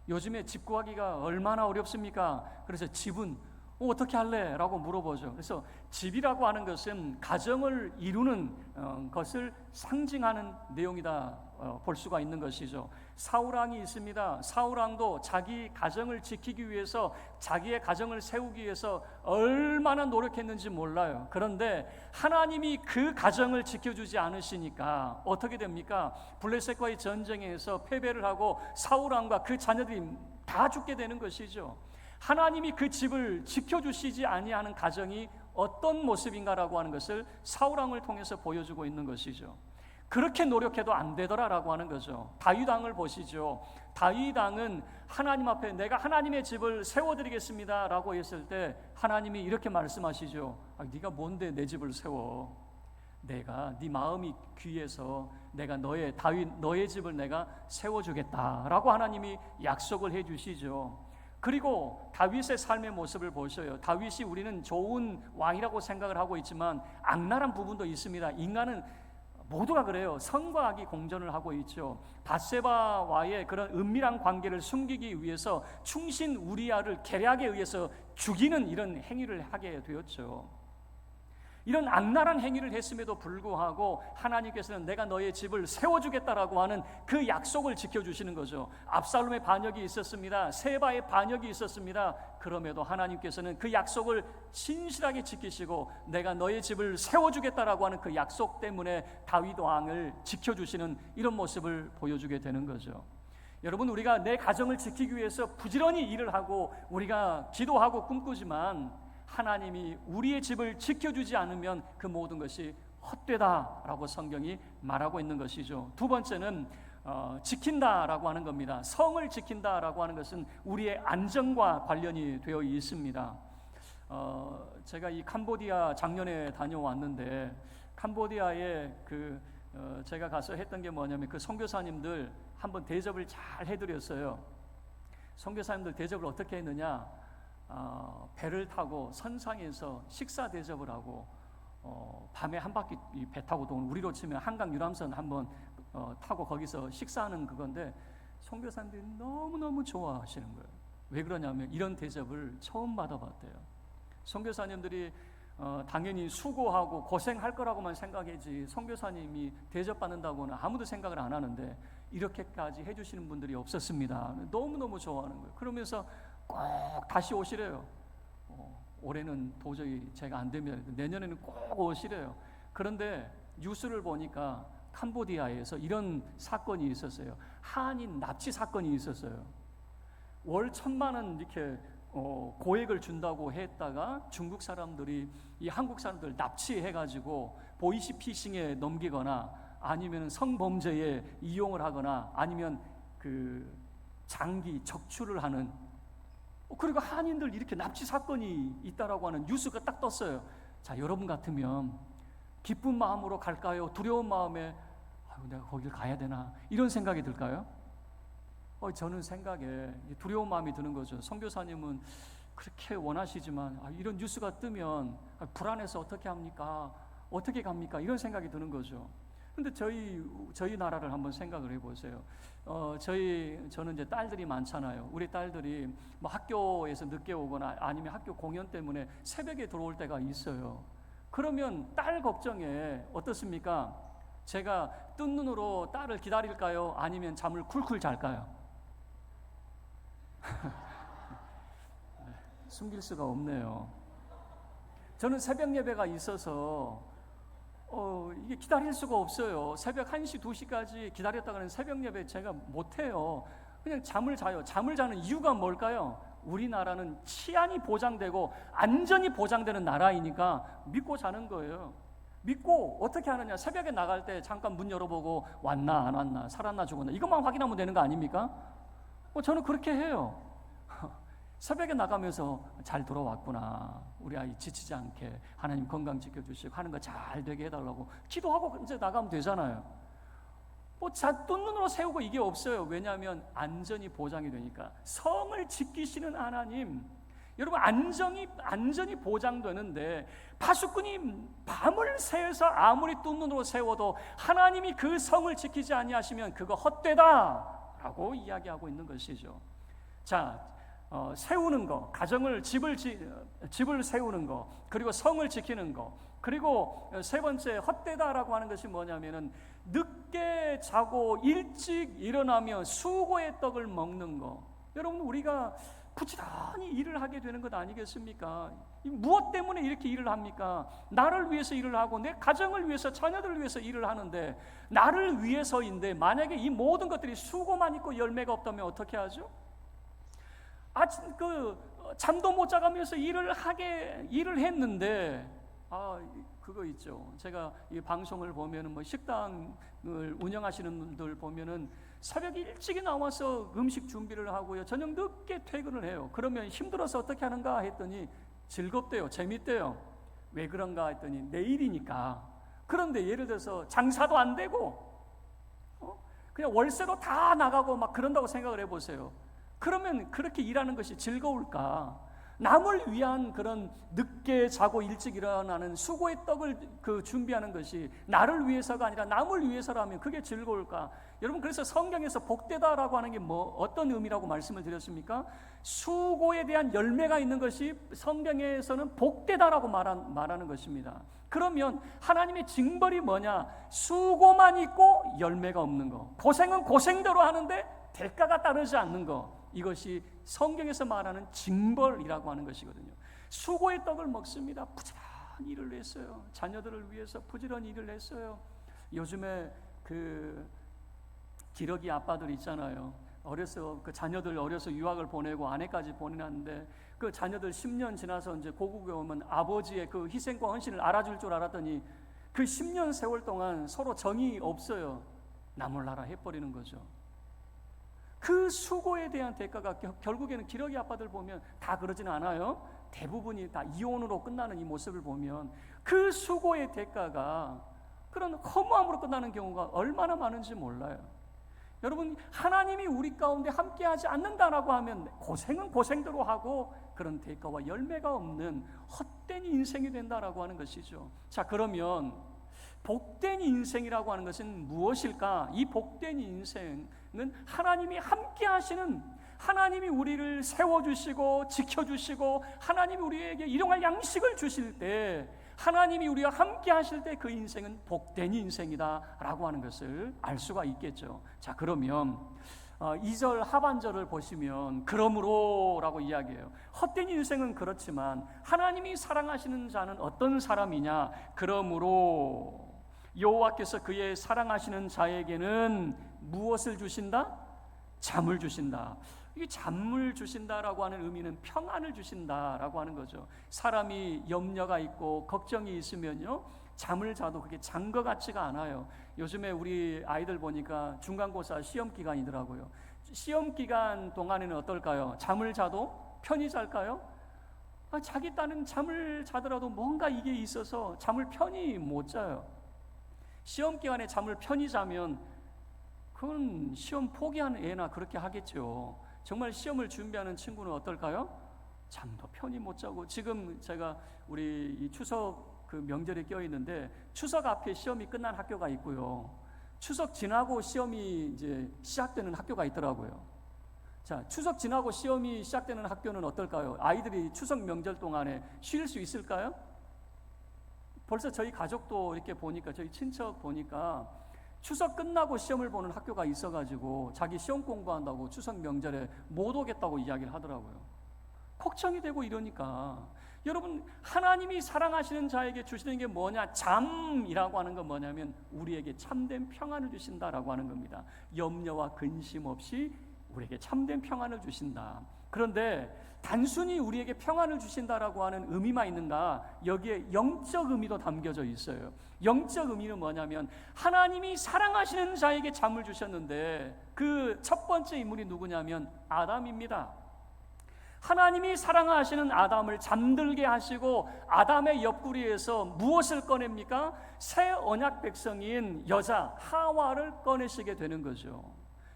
요즘에 집 구하기가 얼마나 어렵습니까? 그래서 집은 어떻게 할래? 라고 물어보죠. 그래서 집이라고 하는 것은 가정을 이루는 것을 상징하는 내용이다 볼 수가 있는 것이죠. 사울왕이 있습니다. 사울왕도 자기 가정을 지키기 위해서, 자기의 가정을 세우기 위해서 얼마나 노력했는지 몰라요. 그런데 하나님이 그 가정을 지켜주지 않으시니까 어떻게 됩니까? 블레셋과의 전쟁에서 패배를 하고 사울왕과 그 자녀들이 다 죽게 되는 것이죠. 하나님이 그 집을 지켜주시지 아니하는 가정이 어떤 모습인가라고 하는 것을 사울왕을 통해서 보여주고 있는 것이죠. 그렇게 노력해도 안 되더라라고 하는 거죠. 다윗 왕을 보시죠. 다윗 왕은 하나님 앞에 내가 하나님의 집을 세워드리겠습니다 라고 했을 때 하나님이 이렇게 말씀하시죠. 네가 뭔데 내 집을 세워? 내가 네 마음이 귀해서 내가 너의 집을 내가 세워주겠다라고 하나님이 약속을 해주시죠. 그리고 다윗의 삶의 모습을 보셔요. 다윗이 우리는 좋은 왕이라고 생각을 하고 있지만 악랄한 부분도 있습니다. 인간은 모두가 그래요. 선과 악이 공존을 하고 있죠. 밧세바와의 그런 은밀한 관계를 숨기기 위해서 충신 우리아를 계략에 의해서 죽이는 이런 행위를 하게 되었죠. 이런 악랄한 행위를 했음에도 불구하고 하나님께서는 내가 너의 집을 세워주겠다라고 하는 그 약속을 지켜주시는 거죠. 압살롬의 반역이 있었습니다. 세바의 반역이 있었습니다. 그럼에도 하나님께서는 그 약속을 신실하게 지키시고 내가 너의 집을 세워주겠다라고 하는 그 약속 때문에 다윗 왕을 지켜주시는 이런 모습을 보여주게 되는 거죠. 여러분, 우리가 내 가정을 지키기 위해서 부지런히 일을 하고 우리가 기도하고 꿈꾸지만 하나님이 우리의 집을 지켜주지 않으면 그 모든 것이 헛되다라고 성경이 말하고 있는 것이죠. 두 번째는 지킨다라고 하는 겁니다. 성을 지킨다라고 하는 것은 우리의 안전과 관련이 되어 있습니다. 제가 이 캄보디아 작년에 다녀왔는데 캄보디아에 제가 가서 했던 게 뭐냐면 그 선교사님들 한번 대접을 잘 해드렸어요. 선교사님들 대접을 어떻게 했느냐? 배를 타고 선상에서 식사 대접을 하고 밤에 한 바퀴 배 타고 도는, 우리로 치면 한강 유람선 한번 타고 거기서 식사하는 그건데 선교사님들이 너무너무 좋아하시는 거예요. 왜 그러냐면 이런 대접을 처음 받아봤대요. 선교사님들이 당연히 수고하고 고생할 거라고만 생각했지 선교사님이 대접받는다고는 아무도 생각을 안 하는데 이렇게까지 해주시는 분들이 없었습니다. 너무너무 좋아하는 거예요. 그러면서 꼭 다시 오시래요. 올해는 도저히 제가 안 되면 내년에는 꼭 오시래요. 그런데 뉴스를 보니까 캄보디아에서 이런 사건이 있었어요. 한인 납치 사건이 있었어요. 월 1,000만 원 이렇게 고액을 준다고 했다가 중국 사람들이 이 한국 사람들 납치해가지고 보이시피싱에 넘기거나 아니면 성범죄에 이용을 하거나 아니면 그 장기 적출을 하는, 그리고 한인들 이렇게 납치 사건이 있다라고 하는 뉴스가 딱 떴어요. 자, 여러분 같으면 기쁜 마음으로 갈까요? 두려운 마음에 내가 거길 가야 되나? 이런 생각이 들까요? 저는 생각에 두려운 마음이 드는 거죠. 선교사님은 그렇게 원하시지만 이런 뉴스가 뜨면 불안해서 어떻게 합니까? 어떻게 갑니까? 이런 생각이 드는 거죠. 근데 저희 나라를 한번 생각을 해보세요. 저는 이제 딸들이 많잖아요. 우리 딸들이 뭐 학교에서 늦게 오거나 아니면 학교 공연 때문에 새벽에 들어올 때가 있어요. 그러면 딸 걱정에 어떻습니까? 제가 뜬 눈으로 딸을 기다릴까요? 아니면 잠을 쿨쿨 잘까요? 숨길 수가 없네요. 저는 새벽 예배가 있어서 이게 기다릴 수가 없어요. 새벽 1시, 2시까지 기다렸다가는 새벽 예배 제가 못해요. 그냥 잠을 자요. 잠을 자는 이유가 뭘까요? 우리나라는 치안이 보장되고 안전이 보장되는 나라이니까 믿고 자는 거예요. 믿고 어떻게 하느냐? 새벽에 나갈 때 잠깐 문 열어보고 왔나 안 왔나, 살았나 죽었나 이것만 확인하면 되는 거 아닙니까? 저는 그렇게 해요. 새벽에 나가면서 잘 돌아왔구나, 우리 아이 지치지 않게 하나님 건강 지켜주시고 하는 거 잘 되게 해달라고 기도하고 이제 나가면 되잖아요. 뜬 눈으로 세우고 이게 없어요. 왜냐하면 안전이 보장이 되니까. 성을 지키시는 하나님, 여러분 안전이 보장되는데 파수꾼이 밤을 새서 아무리 뜬 눈으로 세워도 하나님이 그 성을 지키지 아니하시면 그거 헛되다라고 이야기하고 있는 것이죠. 자, 세우는 거, 집을 세우는 거, 그리고 성을 지키는 거, 그리고 세 번째 헛되다라고 하는 것이 뭐냐면은 늦게 자고 일찍 일어나며 수고의 떡을 먹는 거. 여러분, 우리가 부지런히 일을 하게 되는 것 아니겠습니까? 무엇 때문에 이렇게 일을 합니까? 나를 위해서 일을 하고 내 가정을 위해서, 자녀들을 위해서 일을 하는데 나를 위해서인데 만약에 이 모든 것들이 수고만 있고 열매가 없다면 어떻게 하죠? 잠도 못 자가면서 일을 했는데 그거 있죠. 제가 이 방송을 보면은 뭐 식당을 운영하시는 분들 보면은 새벽 일찍이 나와서 음식 준비를 하고요, 저녁 늦게 퇴근을 해요. 그러면 힘들어서 어떻게 하는가 했더니 즐겁대요, 재밌대요. 왜 그런가 했더니 내일이니까. 그런데 예를 들어서 장사도 안 되고 그냥 월세로 다 나가고 막 그런다고 생각을 해보세요. 그러면 그렇게 일하는 것이 즐거울까? 남을 위한 그런 늦게 자고 일찍 일어나는 수고의 떡을 준비하는 것이 나를 위해서가 아니라 남을 위해서라면 그게 즐거울까? 여러분, 그래서 성경에서 복되다라고 하는 게 어떤 의미라고 말씀을 드렸습니까? 수고에 대한 열매가 있는 것이 성경에서는 복되다라고 말하는 것입니다. 그러면 하나님의 징벌이 뭐냐? 수고만 있고 열매가 없는 거. 고생은 고생대로 하는데 대가가 따르지 않는 거. 이것이 성경에서 말하는 징벌이라고 하는 것이거든요. 수고의 떡을 먹습니다. 부지런히 일을 했어요. 자녀들을 위해서 부지런히 일을 했어요. 요즘에 기러기 아빠들 있잖아요. 그 자녀들 어려서 유학을 보내고 아내까지 보내놨는데 그 자녀들 10년 지나서 이제 고국에 오면 아버지의 그 희생과 헌신을 알아줄 줄 알았더니 그 10년 세월 동안 서로 정이 없어요. 나몰라라 해버리는 거죠. 그 수고에 대한 대가가 결국에는 기러기 아빠들 보면 다 그러지는 않아요. 대부분이 다 이혼으로 끝나는 이 모습을 보면 그 수고의 대가가 그런 허무함으로 끝나는 경우가 얼마나 많은지 몰라요. 여러분, 하나님이 우리 가운데 함께하지 않는다라고 하면 고생은 고생대로 하고 그런 대가와 열매가 없는 헛된 인생이 된다라고 하는 것이죠. 자, 그러면 복된 인생이라고 하는 것은 무엇일까? 이 복된 인생은 하나님이 함께하시는, 하나님이 우리를 세워주시고 지켜주시고 하나님이 우리에게 일용할 양식을 주실 때, 하나님이 우리와 함께 하실 때 그 인생은 복된 인생이다 라고 하는 것을 알 수가 있겠죠. 자, 그러면 2절 하반절을 보시면 그러므로 라고 이야기해요. 헛된 인생은 그렇지만 하나님이 사랑하시는 자는 어떤 사람이냐? 그러므로 여호와께서 그의 사랑하시는 자에게는 무엇을 주신다? 잠을 주신다. 이 잠을 주신다라고 하는 의미는 평안을 주신다라고 하는 거죠. 사람이 염려가 있고 걱정이 있으면요, 잠을 자도 그게 잔 것 같지가 않아요. 요즘에 우리 아이들 보니까 중간고사 시험 기간이더라고요. 시험 기간 동안에는 어떨까요? 잠을 자도 편히 잘까요? 자기 딴은 잠을 자더라도 뭔가 이게 있어서 잠을 편히 못 자요. 시험 기간에 잠을 편히 자면 그건 시험 포기하는 애나 그렇게 하겠죠. 정말 시험을 준비하는 친구는 어떨까요? 잠도 편히 못 자고, 지금 제가 우리 이 추석 그 명절에 껴 있는데 추석 앞에 시험이 끝난 학교가 있고요. 추석 지나고 시험이 이제 시작되는 학교가 있더라고요. 자, 추석 지나고 시험이 시작되는 학교는 어떨까요? 아이들이 추석 명절 동안에 쉴 수 있을까요? 벌써 저희 가족도 이렇게 보니까, 저희 친척 보니까 추석 끝나고 시험을 보는 학교가 있어가지고 자기 시험 공부한다고 추석 명절에 못 오겠다고 이야기를 하더라고요. 걱정이 되고 이러니까, 여러분, 하나님이 사랑하시는 자에게 주시는 게 뭐냐? 잠이라고 하는 건 뭐냐면 우리에게 참된 평안을 주신다라고 하는 겁니다. 염려와 근심 없이 우리에게 참된 평안을 주신다. 그런데 단순히 우리에게 평안을 주신다라고 하는 의미만 있는가? 여기에 영적 의미도 담겨져 있어요. 영적 의미는 뭐냐면 하나님이 사랑하시는 자에게 잠을 주셨는데 그 첫 번째 인물이 누구냐면 아담입니다. 하나님이 사랑하시는 아담을 잠들게 하시고 아담의 옆구리에서 무엇을 꺼냅니까? 새 언약 백성인 여자 하와를 꺼내시게 되는 거죠.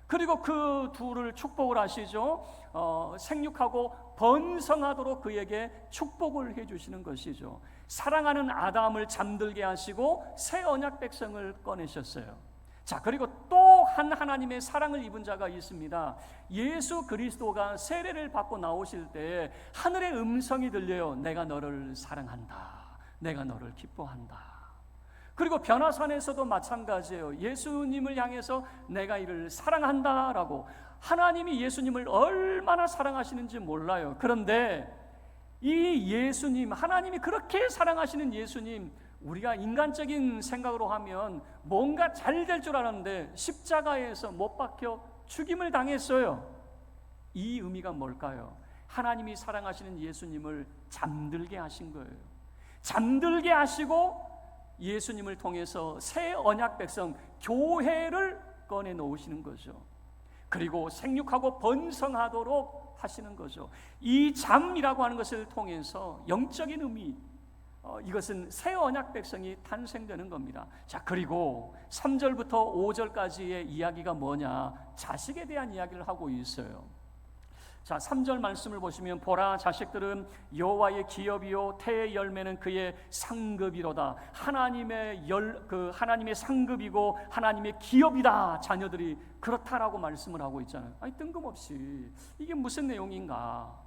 그리고 그 둘을 축복을 하시죠. 생육하고 번성하도록 그에게 축복을 해주시는 것이죠. 사랑하는 아담을 잠들게 하시고 새 언약 백성을 꺼내셨어요. 자, 그리고 또 한 하나님의 사랑을 입은 자가 있습니다. 예수 그리스도가 세례를 받고 나오실 때 하늘의 음성이 들려요. 내가 너를 사랑한다. 내가 너를 기뻐한다. 그리고 변화산에서도 마찬가지예요. 예수님을 향해서 내가 이를 사랑한다라고, 하나님이 예수님을 얼마나 사랑하시는지 몰라요. 그런데 이 예수님, 하나님이 그렇게 사랑하시는 예수님, 우리가 인간적인 생각으로 하면 뭔가 잘 될 줄 알았는데 십자가에서 못 박혀 죽임을 당했어요. 이 의미가 뭘까요? 하나님이 사랑하시는 예수님을 잠들게 하신 거예요. 잠들게 하시고 예수님을 통해서 새 언약 백성 교회를 꺼내 놓으시는 거죠. 그리고 생육하고 번성하도록 하시는 거죠. 이 잠이라고 하는 것을 통해서 영적인 의미, 이것은 새 언약 백성이 탄생되는 겁니다. 자, 그리고 3절부터 5절까지의 이야기가 뭐냐? 자식에 대한 이야기를 하고 있어요. 자, 3절 말씀을 보시면 보라, 자식들은 여호와의 기업이요 태의 열매는 그의 상급이로다. 하나님의 하나님의 상급이고 하나님의 기업이다. 자녀들이 그렇다라고 말씀을 하고 있잖아요. 아니, 뜬금없이 이게 무슨 내용인가?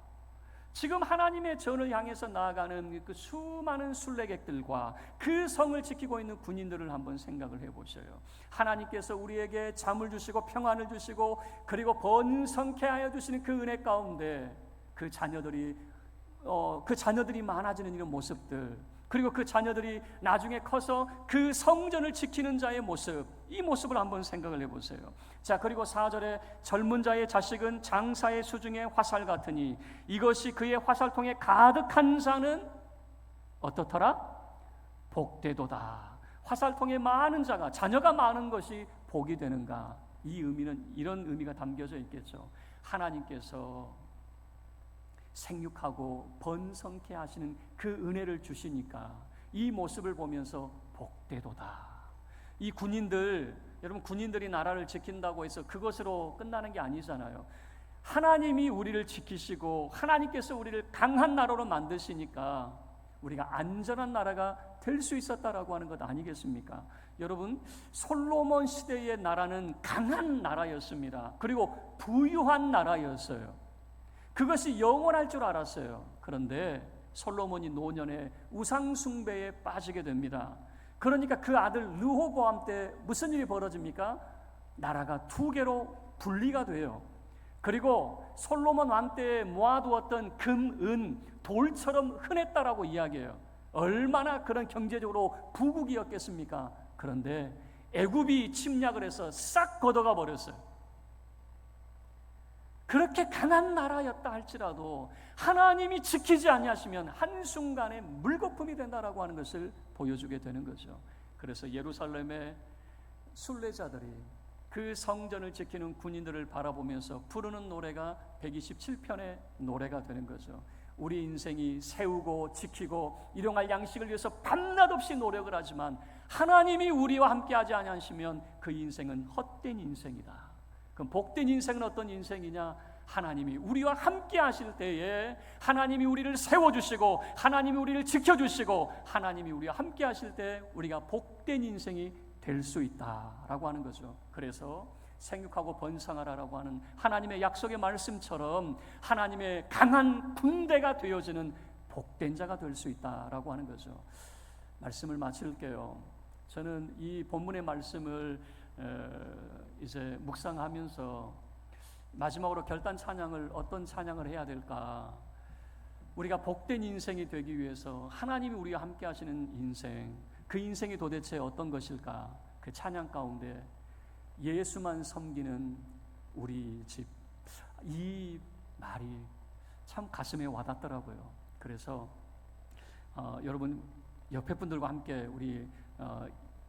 지금 하나님의 전을 향해서 나아가는 그 수많은 순례객들과 그 성을 지키고 있는 군인들을 한번 생각을 해보셔요. 하나님께서 우리에게 잠을 주시고 평안을 주시고 그리고 번성케 하여 주시는 그 은혜 가운데 그 자녀들이 많아지는 이런 모습들, 그리고 그 자녀들이 나중에 커서 그 성전을 지키는 자의 모습, 이 모습을 한번 생각을 해보세요. 자, 그리고 4절에 젊은 자의 자식은 장사의 수중에 화살 같으니 이것이 그의 화살통에 가득한 자는 어떻더라? 복되도다. 화살통에 많은 자가, 자녀가 많은 것이 복이 되는가? 이 의미는 이런 의미가 담겨져 있겠죠. 하나님께서 생육하고 번성케 하시는 그 은혜를 주시니까 이 모습을 보면서 복되도다. 이 군인들, 여러분, 군인들이 나라를 지킨다고 해서 그것으로 끝나는 게 아니잖아요. 하나님이 우리를 지키시고 하나님께서 우리를 강한 나라로 만드시니까 우리가 안전한 나라가 될 수 있었다라고 하는 것 아니겠습니까? 여러분, 솔로몬 시대의 나라는 강한 나라였습니다. 그리고 부유한 나라였어요. 그것이 영원할 줄 알았어요. 그런데 솔로몬이 노년에 우상 숭배에 빠지게 됩니다. 그러니까 그 아들 르호보암 때 무슨 일이 벌어집니까? 나라가 두 개로 분리가 돼요. 그리고 솔로몬 왕 때에 모아두었던 금, 은, 돌처럼 흔했다라고 이야기해요. 얼마나 그런 경제적으로 부국이었겠습니까? 그런데 애굽이 침략을 해서 싹 걷어가 버렸어요. 그렇게 강한 나라였다 할지라도 하나님이 지키지 아니하시면 한순간에 물거품이 된다라고 하는 것을 보여주게 되는 거죠. 그래서 예루살렘의 순례자들이 그 성전을 지키는 군인들을 바라보면서 부르는 노래가 127편의 노래가 되는 거죠. 우리 인생이 세우고 지키고 일용할 양식을 위해서 밤낮 없이 노력을 하지만 하나님이 우리와 함께하지 아니하시면 그 인생은 헛된 인생이다. 그럼 복된 인생은 어떤 인생이냐? 하나님이 우리와 함께 하실 때에 하나님이 우리를 세워주시고 하나님이 우리를 지켜주시고 하나님이 우리와 함께 하실 때 우리가 복된 인생이 될 수 있다라고 하는 거죠. 그래서 생육하고 번성하라라고 하는 하나님의 약속의 말씀처럼 하나님의 강한 군대가 되어지는 복된 자가 될 수 있다라고 하는 거죠. 말씀을 마칠게요. 저는 이 본문의 말씀을 이제 묵상하면서 마지막으로 결단 찬양을 어떤 찬양을 해야 될까? 우리가 복된 인생이 되기 위해서 하나님이 우리와 함께 하시는 인생, 그 인생이 도대체 어떤 것일까? 그 찬양 가운데 예수만 섬기는 우리 집, 이 말이 참 가슴에 와닿더라고요. 그래서 여러분 옆에 분들과 함께 우리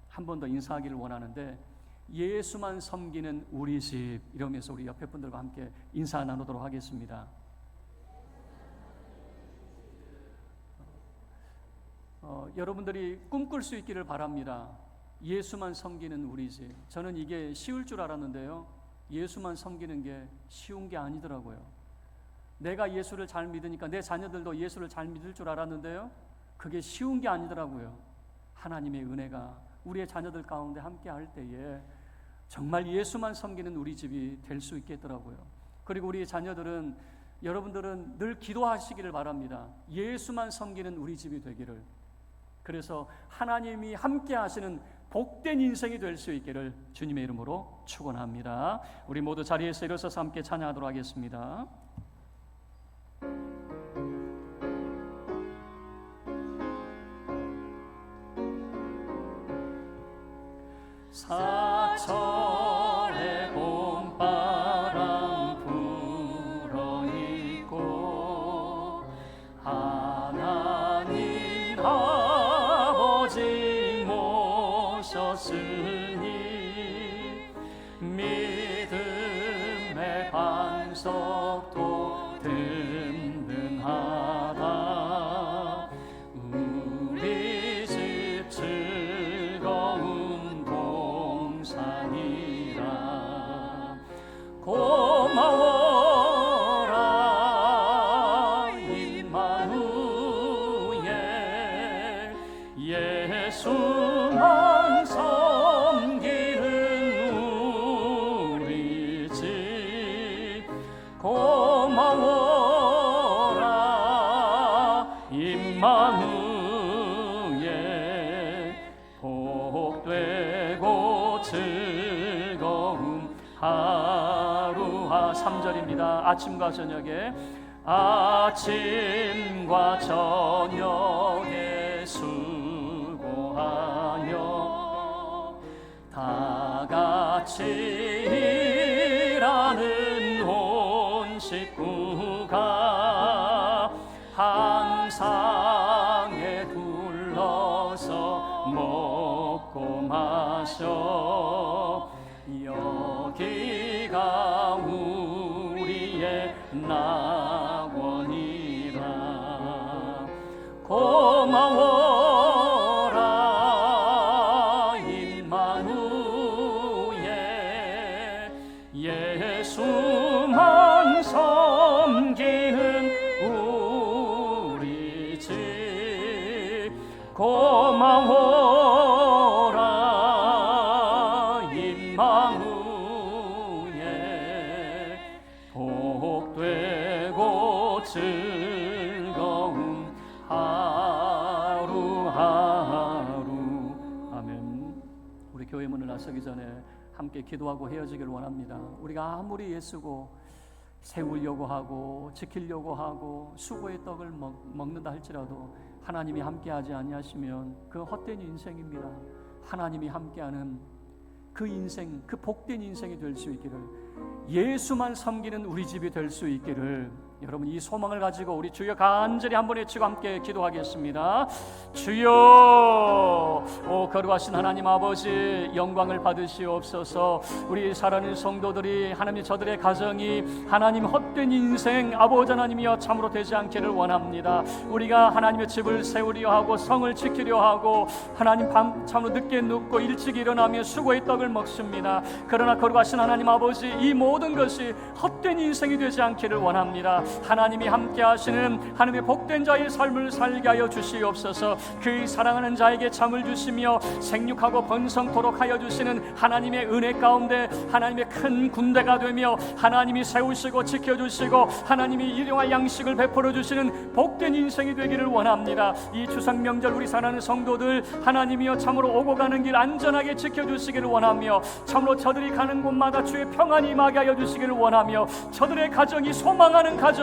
한 번 더 인사하기를 원하는데, 예수만 섬기는 우리 집, 이러면서 우리 옆에 분들과 함께 인사 나누도록 하겠습니다. 여러분들이 꿈꿀 수 있기를 바랍니다. 예수만 섬기는 우리 집. 저는 이게 쉬울 줄 알았는데요, 예수만 섬기는 게 쉬운 게 아니더라고요. 내가 예수를 잘 믿으니까 내 자녀들도 예수를 잘 믿을 줄 알았는데요, 그게 쉬운 게 아니더라고요. 하나님의 은혜가 우리의 자녀들 가운데 함께 할 때에 정말 예수만 섬기는 우리 집이 될 수 있겠더라고요. 그리고 우리 자녀들은, 여러분들은 늘 기도하시기를 바랍니다. 예수만 섬기는 우리 집이 되기를. 그래서 하나님이 함께 하시는 복된 인생이 될 수 있기를 주님의 이름으로 축원합니다. 우리 모두 자리에서 일어서서 함께 찬양하도록 하겠습니다. 사철의 봄바람 불어있고 하나님 아버지 모셨으니 믿음의 반석도 든든하다. 우리 집 즐거운 동산이라. 고마워라 임마누엘, 예수만 섬기는 우리 집. 고마워라 임마누엘, 복되고 즐거운 하루하. 3절입니다. 아침과 저녁에, 아침과 저녁에 수고하여 다 같이 일하는 온 식구가 항상에 둘러서 먹고 마셔 여기가 우리의 낙원이라 고마워라 임마누엘 예수만 섬기는 우리 집 고마워라 임마누엘 복되고 즐거운 하루하루 아멘. 우리 교회 문을 나서기 전에 함께 기도하고 헤어지길 원합니다. 우리가 아무리 애쓰고 세우려고 하고 지키려고 하고 수고의 떡을 먹는다 할지라도 하나님이 함께하지 아니하시면 그 헛된 인생입니다. 하나님이 함께하는 그 인생, 그 복된 인생이 될 수 있기를, 예수만 섬기는 우리 집이 될 수 있기를, 여러분 이 소망을 가지고 우리 주여 간절히 한번 외치고 함께 기도하겠습니다. 주여, 오 거룩하신 하나님 아버지, 영광을 받으시옵소서. 우리 사랑하는 성도들이, 하나님 저들의 가정이 하나님 헛된 인생 아버지 하나님이여 참으로 되지 않기를 원합니다. 우리가 하나님의 집을 세우려 하고 성을 지키려 하고 하나님 밤 참으로 늦게 눕고 일찍 일어나며 수고의 떡을 먹습니다. 그러나 거룩하신 하나님 아버지, 이 모든 것이 헛된 인생이 되지 않기를 원합니다. 하나님이 함께 하시는 하나님의 복된 자의 삶을 살게 하여 주시옵소서. 그 사랑하는 자에게 잠을 주시며 생육하고 번성토록 하여 주시는 하나님의 은혜 가운데 하나님의 큰 군대가 되며 하나님이 세우시고 지켜주시고 하나님이 일용할 양식을 베풀어 주시는 복된 인생이 되기를 원합니다. 이 추석 명절 우리 사랑하는 성도들 하나님이여 참으로 오고 가는 길 안전하게 지켜주시기를 원하며 참으로 저들이 가는 곳마다 주의 평안이 임하게 하여 주시기를 원하며 저들의 가정이 소망하는 가정이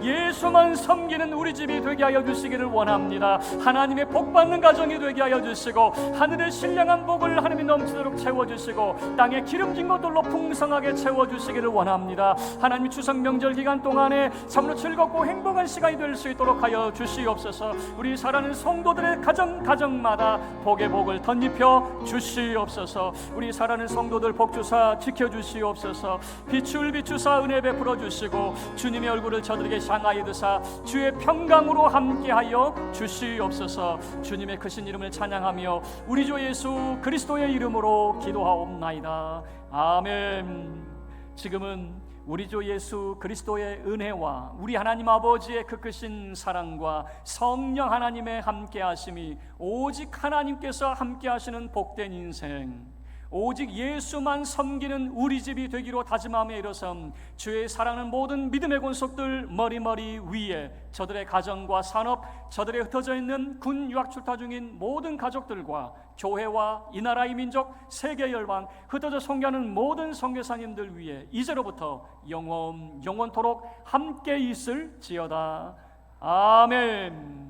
예수만 섬기는 우리 집이 되게 하여 주시기를 원합니다. 하나님의 복받는 가정이 되게 하여 주시고 하늘의 신령한 복을 하나님이 넘치도록 채워주시고 땅에 기름진 것들로 풍성하게 채워주시기를 원합니다. 하나님 추석 명절 기간 동안에 참으로 즐겁고 행복한 시간이 될 수 있도록 하여 주시옵소서. 우리 사랑하는 성도들의 가정마다 복의 복을 덧입혀 주시옵소서. 우리 사랑하는 성도들 복주사 지켜주시옵소서. 빛을 비추사 은혜 베풀어 주시고 주님의 얼굴을 저들에게 향하여 드사 주의 평강으로 함께하여 주시옵소서. 주님의 크신 이름을 찬양하며 우리 주 예수 그리스도의 이름으로 기도하옵나이다. 아멘. 지금은 우리 주 예수 그리스도의 은혜와 우리 하나님 아버지의 그 크신 사랑과 성령 하나님의 함께하심이, 오직 하나님께서 함께하시는 복된 인생, 오직 예수만 섬기는 우리 집이 되기로 다짐함에 이르선 주의 사랑하는 모든 믿음의 권속들 머리머리 위에 저들의 가정과 산업, 저들의 흩어져 있는 군 유학 출타 중인 모든 가족들과 교회와 이 나라의 민족, 세계 열방, 흩어져 섬기는 모든 선교사님들 위에 이제로부터 영원토록 함께 있을지어다. 아멘.